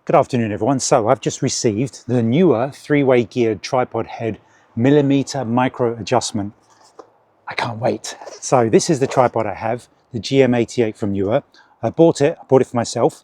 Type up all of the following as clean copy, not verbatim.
Good afternoon everyone. So I've just received the Neewer three-way geared tripod head millimeter micro adjustment. I can't wait. So this is the tripod I have, the GM88 from Neewer. I bought it for myself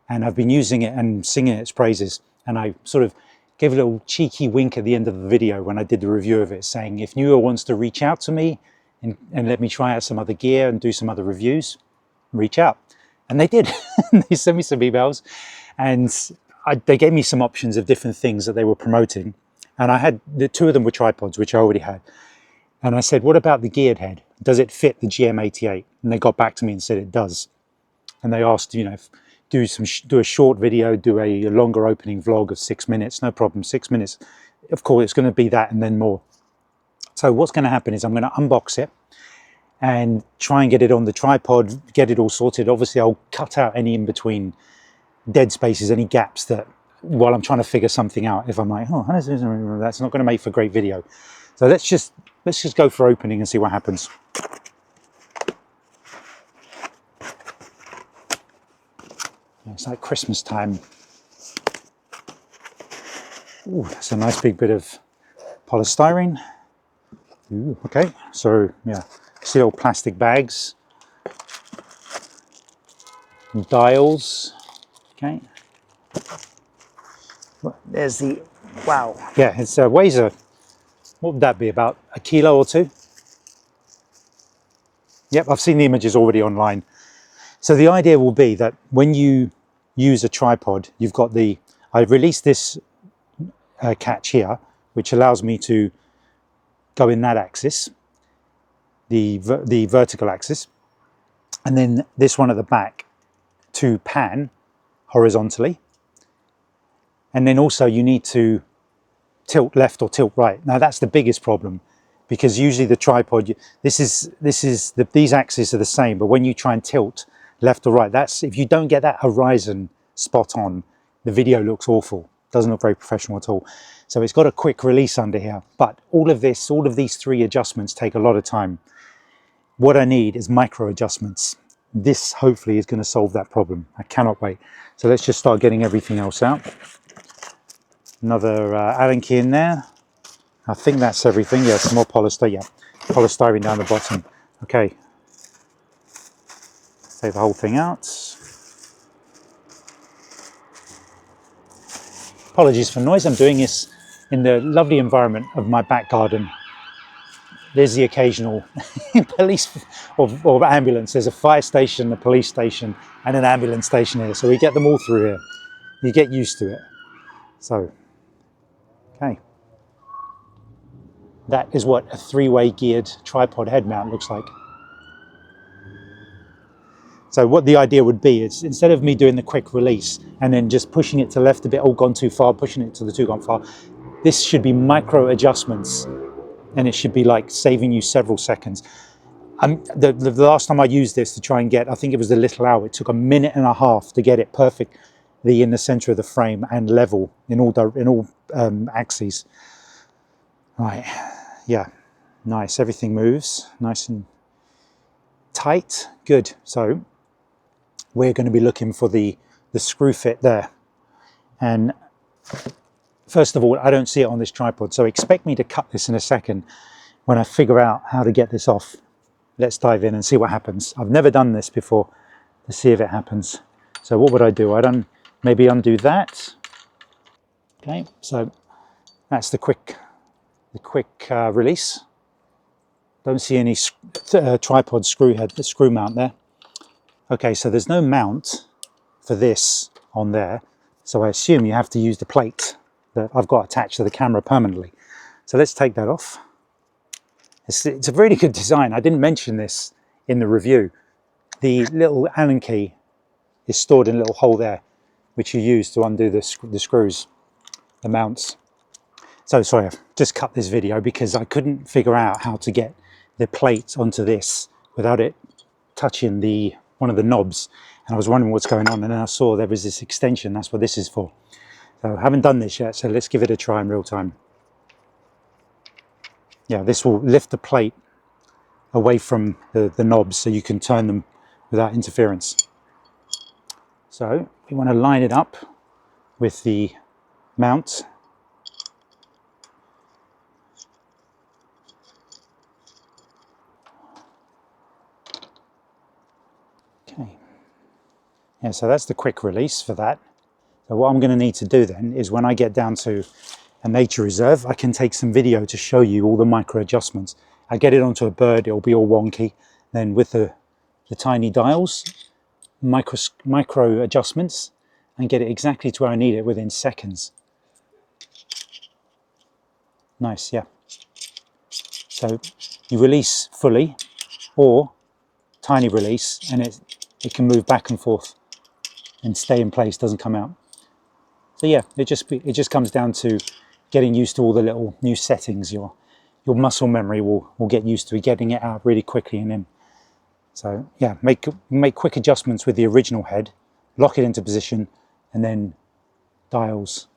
and I've been using it and singing its praises. And I sort of gave a little cheeky wink at the end of the video when I did the review of it, saying if Neewer wants to reach out to me and let me try out some other gear and do some other reviews, reach out. And they did. They sent me some emails and they gave me some options of different things that they were promoting. And I had two of them were tripods, which I already had. And I said, what about the geared head? Does it fit the GM88? And they got back to me and said it does. And they asked, you know, do a short video, do a longer opening vlog of 6 minutes, no problem, 6 minutes. Of course, it's going to be that and then more. So what's going to happen is I'm going to unbox it and try and get it on the tripod, get it all sorted. Obviously, I'll cut out any in between dead spaces, any gaps that while I'm trying to figure something out. If I'm like, oh, that's not going to make for a great video. So let's just go for opening and see what happens. It's like Christmas time. Ooh, that's a nice big bit of polystyrene. Ooh, okay, so yeah, see little plastic bags, dials. Okay, well, there's the, wow, yeah, it's weighs what would that be, about a kilo or two? Yep, I've seen the images already online. So the idea will be that when you use a tripod, you've got I've released this catch here, which allows me to go in that axis, the vertical axis, and then this one at the back to pan horizontally. And then also you need to tilt left or tilt right. Now that's the biggest problem, because usually the tripod, these axes are the same, but when you try and tilt left or right, that's, if you don't get that horizon spot on, the video looks awful. Doesn't look very professional at all. So it's got a quick release under here, but all of these three adjustments take a lot of time. What I need is micro adjustments. This hopefully is going to solve that problem. I cannot wait. So let's just start getting everything else out. Another Allen key in there. I think that's everything. Yeah, some more polystyrene. Yeah, polystyrene down the bottom. Okay. Take the whole thing out. Apologies for noise. I'm doing this in the lovely environment of my back garden. There's the occasional police or ambulance. There's a fire station, a police station, and an ambulance station here. So we get them all through here. You get used to it. So, okay. That is what a three-way geared tripod head mount looks like. So what the idea would be is, instead of me doing the quick release and then just pushing it to left a bit, oh, gone too far, pushing it to the two gone far, this should be micro adjustments, and it should be like saving you several seconds. The last time I used this to try and get, I think it was the Little Owl, it took 1.5 minutes to get it perfectly in the center of the frame and level in all axes. Right, yeah, nice, everything moves nice and tight, good. So we're going to be looking for the screw fit there. And first of all, I don't see it on this tripod, so expect me to cut this in a second when I figure out how to get this off. Let's dive in and see what happens. I've never done this before, to see if it happens. So what would I do? I'd maybe undo that. Okay, so that's the quick release. Don't see any tripod screw mount there. Okay, so there's no mount for this on there, so I assume you have to use the plate that I've got attached to the camera permanently. So let's take that off. It's a really good design. I didn't mention this in the review. The little Allen key is stored in a little hole there, which you use to undo the screws, the mounts. So sorry, I've just cut this video because I couldn't figure out how to get the plate onto this without it touching one of the knobs, and I was wondering what's going on, and then I saw there was this extension. That's what this is for. So I haven't done this yet, so let's give it a try in real time. Yeah, this will lift the plate away from the knobs so you can turn them without interference. So we want to line it up with the mount. Okay. Yeah, so that's the quick release for that. So what I'm going to need to do then is when I get down to a nature reserve, I can take some video to show you all the micro adjustments. I get it onto a bird, it'll be all wonky. Then with the tiny dials, micro adjustments, and get it exactly to where I need it within seconds. Nice, yeah. So you release fully or tiny release, and it can move back and forth and stay in place, doesn't come out. So yeah, it just comes down to getting used to all the little new settings. Your muscle memory will get used to getting it out really quickly and in. So yeah, make quick adjustments with the original head, lock it into position, and then dials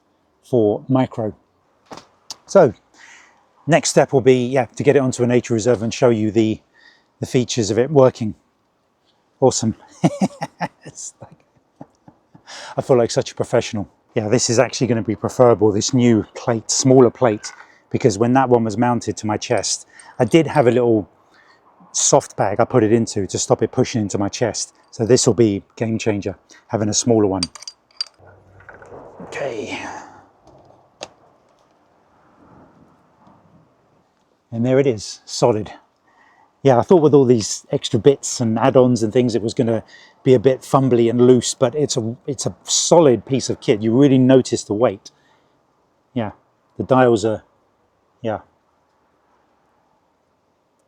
for micro. So next step will be to get it onto a nature reserve and show you the features of it working. Awesome. It's like, I feel like such a professional. Yeah, this is actually going to be preferable, this new plate, smaller plate, because when that one was mounted to my chest, I did have a little soft bag I put it into to stop it pushing into my chest. So this will be game changer, having a smaller one. Okay. And there it is, solid. Yeah, I thought with all these extra bits and add-ons and things, it was going to be a bit fumbly and loose, but it's a solid piece of kit. You really notice the weight. Yeah, the dials are, yeah.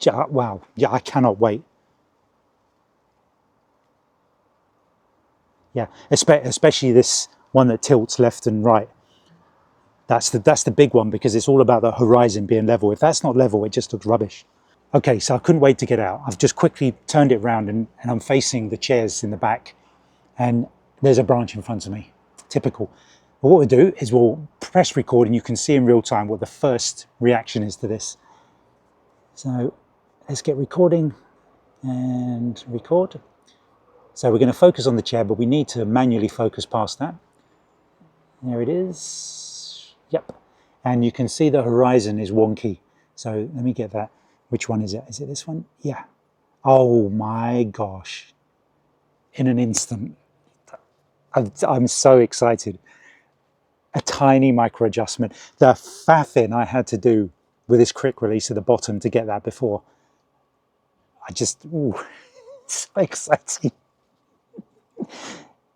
Wow, yeah, I cannot wait. Yeah, especially this one that tilts left and right. That's the big one, because it's all about the horizon being level. If that's not level, it just looks rubbish. Okay, so I couldn't wait to get out. I've just quickly turned it around and I'm facing the chairs in the back, and there's a branch in front of me. Typical. But what we'll do is we'll press record and you can see in real time what the first reaction is to this. So let's get recording and record. So we're going to focus on the chair, but we need to manually focus past that. There it is. Yep. And you can see the horizon is wonky. So let me get that. Which one is it? Is it this one? Yeah. Oh my gosh. In an instant. I'm so excited. A tiny micro adjustment. The faffing I had to do with this quick release at the bottom to get that before. I just, ooh, so exciting.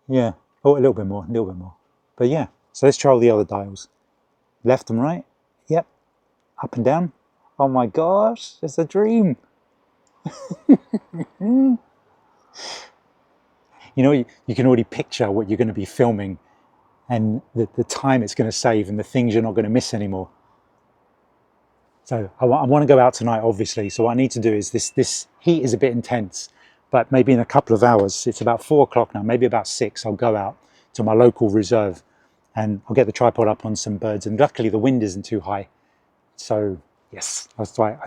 Yeah. Oh, a little bit more, a little bit more. But yeah, so let's try all the other dials. Left and right. Yep. Up and down. Oh my gosh, it's a dream. You know, you can already picture what you're going to be filming and the time it's going to save and the things you're not going to miss anymore. So I want to go out tonight, obviously. So what I need to do is this heat is a bit intense, but maybe in a couple of hours, it's about 4 o'clock now, maybe about 6, I'll go out to my local reserve and I'll get the tripod up on some birds. And luckily the wind isn't too high. So yes, that's right.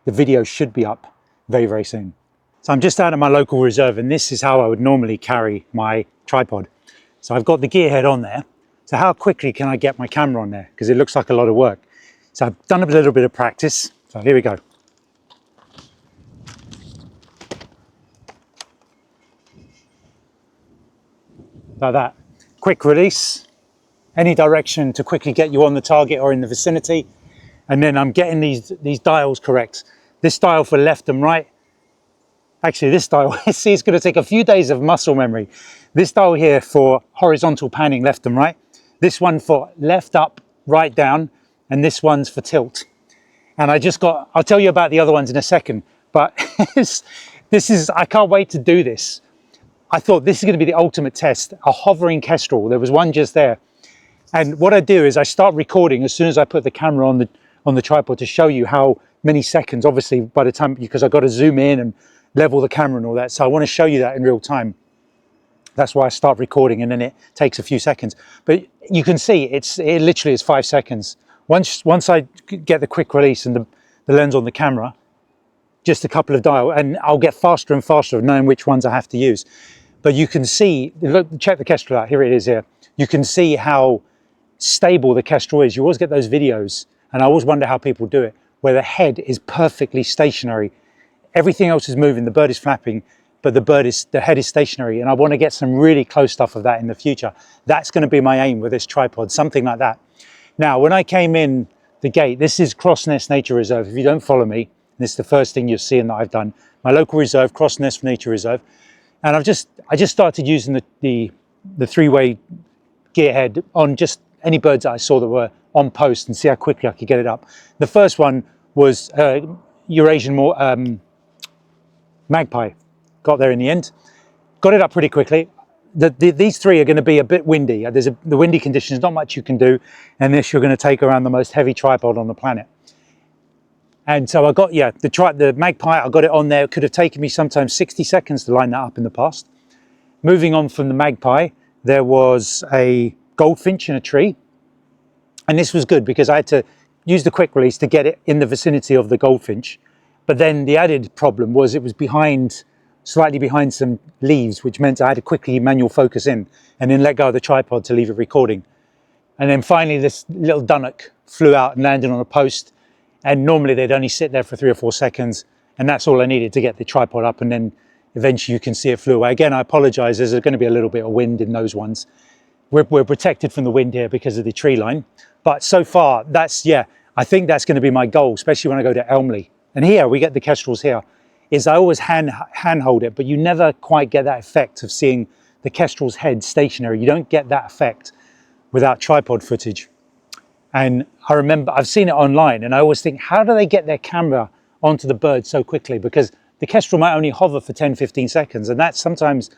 The video should be up very, very soon. So I'm just out at my local reserve, and this is how I would normally carry my tripod. So I've got the gear head on there. So how quickly can I get my camera on there? Because it looks like a lot of work. So I've done a little bit of practice. So here we go. Like that. Quick release. Any direction to quickly get you on the target or in the vicinity. And then I'm getting these dials correct. This dial for left and right. Actually, this dial, see, it's going to take a few days of muscle memory. This dial here for horizontal panning left and right. This one for left up, right down. And this one's for tilt. And I'll tell you about the other ones in a second. But I can't wait to do this. I thought this is going to be the ultimate test. A hovering kestrel. There was one just there. And what I do is I start recording as soon as I put the camera on the tripod to show you how many seconds, obviously by the time, because I've got to zoom in and level the camera and all that. So I want to show you that in real time. That's why I start recording, and then it takes a few seconds. But you can see it literally is 5 seconds. Once I get the quick release and the lens on the camera, just a couple of dial, and I'll get faster and faster of knowing which ones I have to use. But you can see, look, check the Kestrel out, here it is here. You can see how stable the Kestrel is. You always get those videos, and I always wonder how people do it, where the head is perfectly stationary. Everything else is moving, the bird is flapping, but the head is stationary. And I want to get some really close stuff of that in the future. That's going to be my aim with this tripod, something like that. Now, when I came in the gate, this is Cross Nest Nature Reserve. If you don't follow me, this is the first thing you're seeing that I've done. My local reserve, Cross Nest Nature Reserve. And I just started using the three-way gear head on just any birds that I saw that were on post and see how quickly I could get it up. The first one was Eurasian magpie. Got there in the end. Got it up pretty quickly. These three are going to be a bit windy. The windy conditions, not much you can do, and this you're going to take around the most heavy tripod on the planet. And so I got, the magpie, I got it on there. It could have taken me sometimes 60 seconds to line that up in the past. Moving on from the magpie, there was a goldfinch in a tree. And this was good because I had to use the quick release to get it in the vicinity of the goldfinch. But then the added problem was it was slightly behind some leaves, which meant I had to quickly manual focus in and then let go of the tripod to leave it recording. And then finally this little dunnock flew out and landed on a post. And normally they'd only sit there for 3 or 4 seconds. And that's all I needed to get the tripod up. And then eventually you can see it flew away. Again, I apologize, there's going to be a little bit of wind in those ones. We're protected from the wind here because of the tree line. But so far, I think that's going to be my goal, especially when I go to Elmley. And here, we get the Kestrels here, is I always hand hold it, but you never quite get that effect of seeing the Kestrel's head stationary. You don't get that effect without tripod footage. And I remember, I've seen it online, and I always think, how do they get their camera onto the bird so quickly? Because the Kestrel might only hover for 10, 15 seconds, and that's sometimes,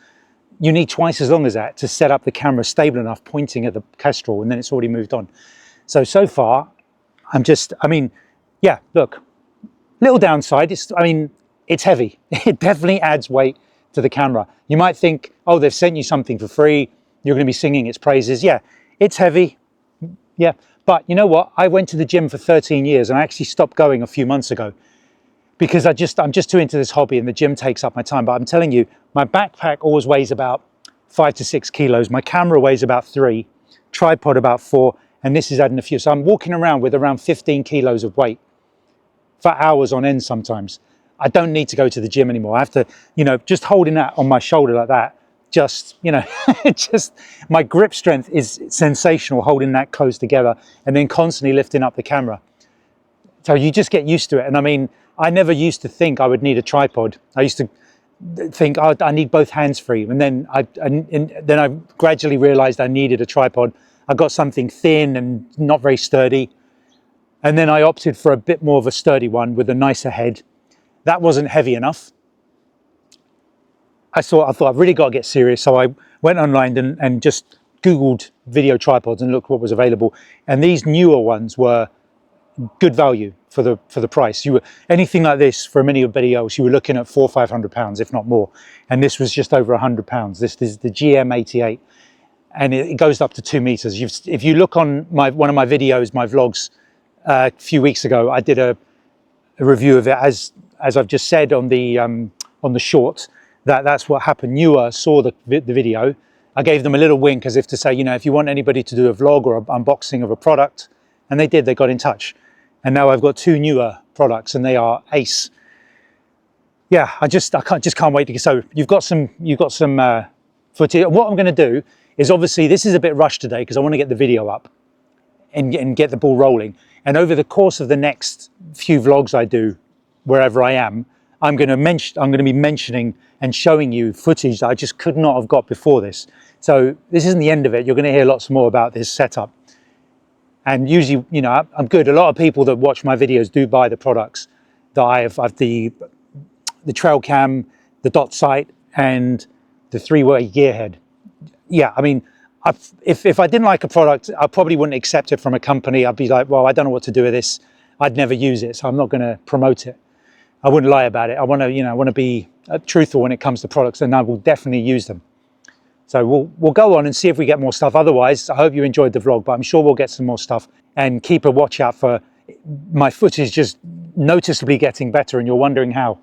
you need twice as long as that to set up the camera stable enough pointing at the Kestrel, and then it's already moved on. So far, look, little downside, it's heavy. It definitely adds weight to the camera. You might think, oh, they've sent you something for free, you're going to be singing its praises. Yeah, it's heavy, yeah. But you know what? I went to the gym for 13 years and I actually stopped going a few months ago because I'm just too into this hobby and the gym takes up my time. But I'm telling you, my backpack always weighs about 5 to 6 kilos. My camera weighs about 3, tripod about 4, and this is adding a few. So I'm walking around with around 15 kilos of weight for hours on end sometimes. I don't need to go to the gym anymore. I have to, just holding that on my shoulder like that, my grip strength is sensational holding that close together and then constantly lifting up the camera. So you just get used to it. And I never used to think I would need a tripod. I used to think, oh, I need both hands free. And then I gradually realized I needed a tripod. I got something thin and not very sturdy. And then I opted for a bit more of a sturdy one with a nicer head. That wasn't heavy enough. I thought I've really got to get serious. So I went online and just Googled video tripods and looked what was available. And these newer ones were good value for the price. Anything like this for a mini or anybody else, you were looking at £400 or £500, if not more. And this was just over £100. This is the GM88, and it goes up to 2 meters. If you look on one of my videos, my vlogs, a few weeks ago, I did a review of it as I've just said on the short. That's what happened. Neewer saw the video. I gave them a little wink as if to say, if you want anybody to do a vlog or an unboxing of a product, and they did, they got in touch. And now I've got 2 Neewer products and they are ace. Yeah, I can't wait to get, so you've got some footage. What I'm going to do is, obviously this is a bit rushed today because I want to get the video up and get the ball rolling. And over the course of the next few vlogs I do, wherever I am, I'm going to be mentioning and showing you footage that I just could not have got before this. So this isn't the end of it. You're going to hear lots more about this setup. And usually, I'm good. A lot of people that watch my videos do buy the products that I have. I've the trail cam, the dot sight, and the 3-way gear head. Yeah, if I didn't like a product, I probably wouldn't accept it from a company. I'd be like, well, I don't know what to do with this. I'd never use it, so I'm not going to promote it. I wouldn't lie about it. I want to be truthful when it comes to products, and I will definitely use them. So we'll go on and see if we get more stuff. Otherwise, I hope you enjoyed the vlog, but I'm sure we'll get some more stuff. And keep a watch out for my footage just noticeably getting better, and you're wondering how.